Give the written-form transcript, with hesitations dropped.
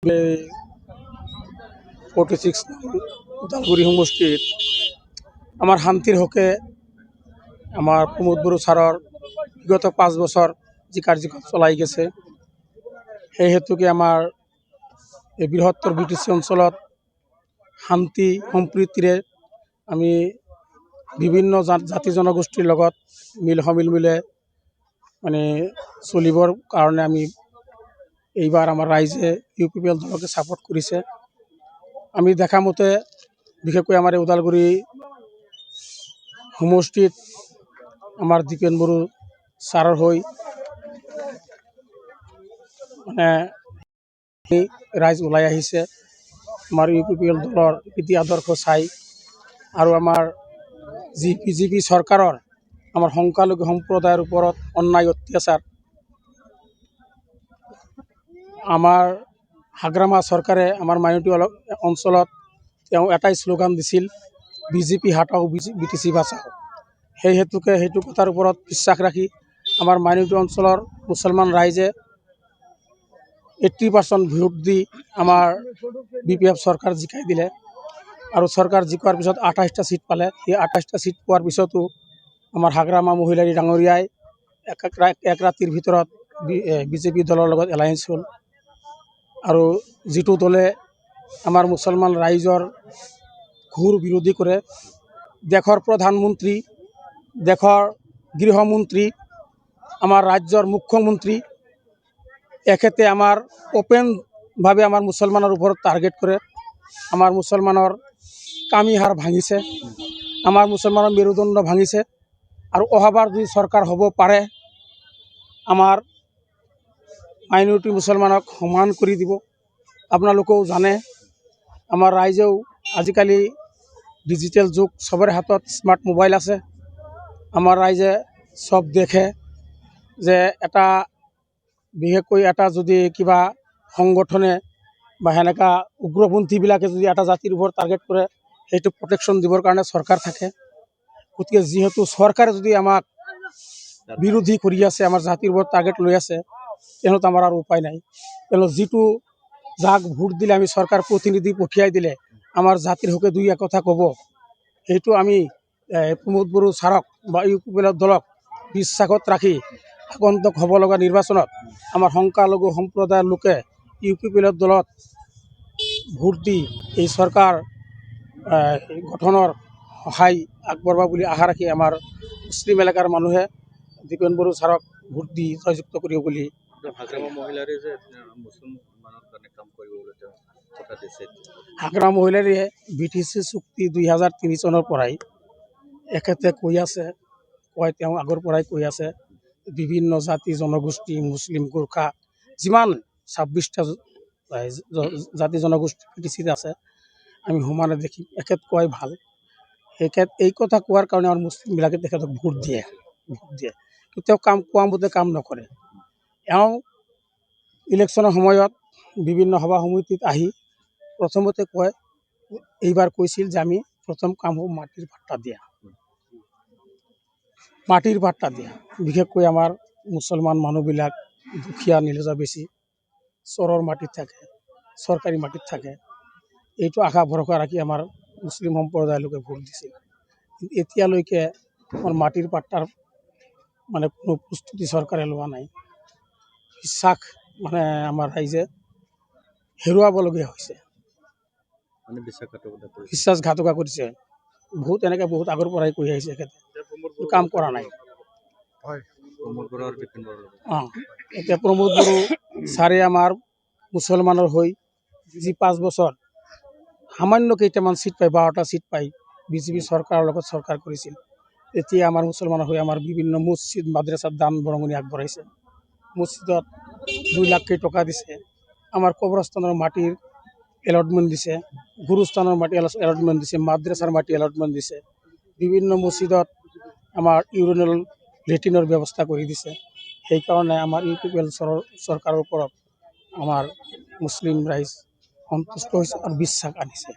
46 ওদালগুৰি সমষ্টিত আমাৰ শান্তিৰ হকে আমাৰ প্ৰমোদ বড়ো ছাৰৰ বিগত 5 বছৰ যি কাৰ্যকাল চলাই গেছে সেই হেতুকে আমাৰ এই বৃহত্তৰ বিটিচি অঞ্চলত শান্তি সম্প্ৰীতিৰে আমি বিভিন্ন জাতি জনগোষ্ঠীৰ লগত মিল মিলে মানে চলিবৰ কাৰণে আমি এইবাৰ আমাৰ ৰাইজে UPPL দলকে সাপোৰ্ট কৰিছে। আমি দেখা মতে বিশেষকৈ আমাৰ ওদালগুৰি সমষ্টিত আমাৰ দীপেন বড়ো ছাৰৰ হৈ মানে ৰাইজ ওলাই আহিছে আমাৰ UPPL দলৰ নীতি আদৰ্শ চাই আৰু আমাৰ যি BJP চৰকাৰৰ আমাৰ সংখ্যালঘু সম্প্ৰদায়ৰ ওপৰত অন্যায় অত্যাচাৰ আমাৰ হাগ্ৰামা চৰকাৰে আমাৰ মাইনৰিটি অঞ্চলত তেওঁ এটাই স্লোগান দিছিল BJP হাটাও BTC বাঁচাও। সেই হেতুকে সেইটো কথাৰ ওপৰত বিশ্বাস ৰাখি আমাৰ মাইনৰিটি অঞ্চলৰ মুছলমান ৰাইজে 80% ভোট দি আমাৰ BPF চৰকাৰ জিকাই দিলে আৰু চৰকাৰ জিকাৰ পিছত 28টা সিট পালে। সেই 28টা সিট পোৱাৰ পিছতো আমাৰ হাগ্ৰামা মহিলাৰী ডাঙৰীয়াই এক ৰাতিৰ ভিতৰত BJP দলৰ লগত এলায়েন্স হ'ল আৰু যিটো দলে আমাৰ মুছলমান ৰাইজৰ ঘোৰ বিৰোধী কৰে। দেশৰ প্ৰধানমন্ত্ৰী, দেশৰ গৃহমন্ত্ৰী, আমাৰ ৰাজ্যৰ মুখ্যমন্ত্ৰী এখেতে আমাৰ ওপেনভাৱে আমাৰ মুছলমানৰ ওপৰত টাৰ্গেট কৰে। আমাৰ মুছলমানৰ কামি হাৰ ভাঙিছে, আমাৰ মুছলমানৰ মেৰুদণ্ড ভাঙিছে আৰু অহাবাৰ যদি চৰকাৰ হ'ব পাৰে আমাৰ মাইনৰিটি মুছলমানক সমান কৰি দিব। আপোনালোকেও জানে আমাৰ ৰাইজেও আজিকালি ডিজিটেল যুগ, সবৰে হাতত স্মাৰ্ট মোবাইল আছে। আমাৰ ৰাইজে সব দেখে যে এটা বিশেষকৈ এটা যদি কিবা সংগঠনে বা সেনেকা উগ্ৰপন্থীবিলাকে যদি এটা জাতিৰ ওপৰত টাৰ্গেট কৰে সেইটো প্ৰটেকশ্যন দিবৰ কাৰণে চৰকাৰ থাকে। গতিকে যিহেতু চৰকাৰে যদি আমাক বিৰোধী কৰি আছে, আমাৰ জাতিৰ ওপৰত টাৰ্গেট লৈ আছে, তেনেহ'লে আমাৰ আৰু উপায় নাই। তেনেহ'লে যিটো যাক ভোট দিলে আমি চৰকাৰ প্ৰতিনিধি পঠিয়াই দিলে আমাৰ জাতিৰ হকে দুই এক কথা ক'ব, সেইটো আমি প্ৰমোদ বড়ো ছাৰক বা UPPL দলক বিশ্বাসত ৰাখি আগন্তুক হ'ব লগা নিৰ্বাচনত আমাৰ সংখ্যালঘু সম্প্ৰদায়ৰ লোকে UPPL দলত ভোট দি এই চৰকাৰ গঠনৰ সহায় আগবঢ়াব বুলি আশা ৰাখি আমাৰ মুছলিম এলেকাৰ মানুহে দীপেন বড়ো ছাৰক ভোট দি জয়যুক্ত কৰিব বুলি। হাগ্ৰামা মহিলাৰীয়ে BTC চুক্তি 2003 চনৰ পৰাই এখেতে কৈ আছে, তেওঁ আগৰ পৰাই কৈ আছে বিভিন্ন জাতি জনগোষ্ঠী মুছলিম গোৰ্খা যিমান 26টা জাতি জনগোষ্ঠী BTCত আছে আমি সমানে দেখিম। এখেত কয় ভাল, এখেত এই কথা কোৱাৰ কাৰণে আমাৰ মুছলিমবিলাকে তেখেতক ভোট দিয়ে। তেওঁ কোৱা মতে কাম নকৰে। তেওঁ ইলেকশ্যনৰ সময়ত বিভিন্ন সভা সমিতিত আহি প্ৰথমতে কয়, এইবাৰ কৈছিল যে আমি প্ৰথম কাম হ'ব মাটিৰ পাট্টা দিয়া। বিশেষকৈ আমাৰ মুছলমান মানুহবিলাক দুখীয়া নিলজা বেছি চৰৰ মাটিত থাকে, চৰকাৰী মাটিত থাকে। এইটো আশা ভৰসা ৰাখি আমাৰ মুছলিম সম্প্ৰদায়ৰ লোকে ভোট দিছিল। এতিয়ালৈকে আমাৰ মাটিৰ পাট্টাৰ মানে কোনো প্ৰস্তুতি চৰকাৰে লোৱা নাই। বিশ্বাস মানে আমাৰ ৰাইজে হেৰুৱাবলগীয়া হৈছে, বিশ্বাসঘাতকতা কৰিছে। এনেকৈ বহুত আগৰ পৰাই কৈ আহিছে, এখেতে কাম কৰা নাই। এতিয়া প্ৰমোদ বড়ো ছাৰে আমাৰ মুছলমানৰ হৈ যি 5 বছৰ সামান্য কেইটামান সিট পাই 12টা সিট পাই BJP চৰকাৰৰ লগত চৰকাৰ কৰিছিল। এতিয়া আমাৰ মুছলমানৰ হৈ আমাৰ বিভিন্ন মছজিদ মাদ্ৰাছাত দান বৰঙণি আগবঢ়াইছে। মছজিদত 2 লাখ টকা দিছে। আমাৰ কবৰস্থানৰ মাটিৰ এলটমেণ্ট দিছে, গুৰুস্থানৰ মাটি এলটমেণ্ট দিছে, মাদ্ৰাছাৰ মাটি এলটমেণ্ট দিছে। বিভিন্ন মছজিদত আমাৰ ইউৰিনেল লেট্ৰিনৰ ব্যৱস্থা কৰি দিছে। সেইকাৰণে আমাৰ UPPL চৰকাৰৰ ওপৰত আমাৰ মুছলিম ৰাইজ সন্তুষ্ট হৈছে আৰু বিশ্বাস আনিছে।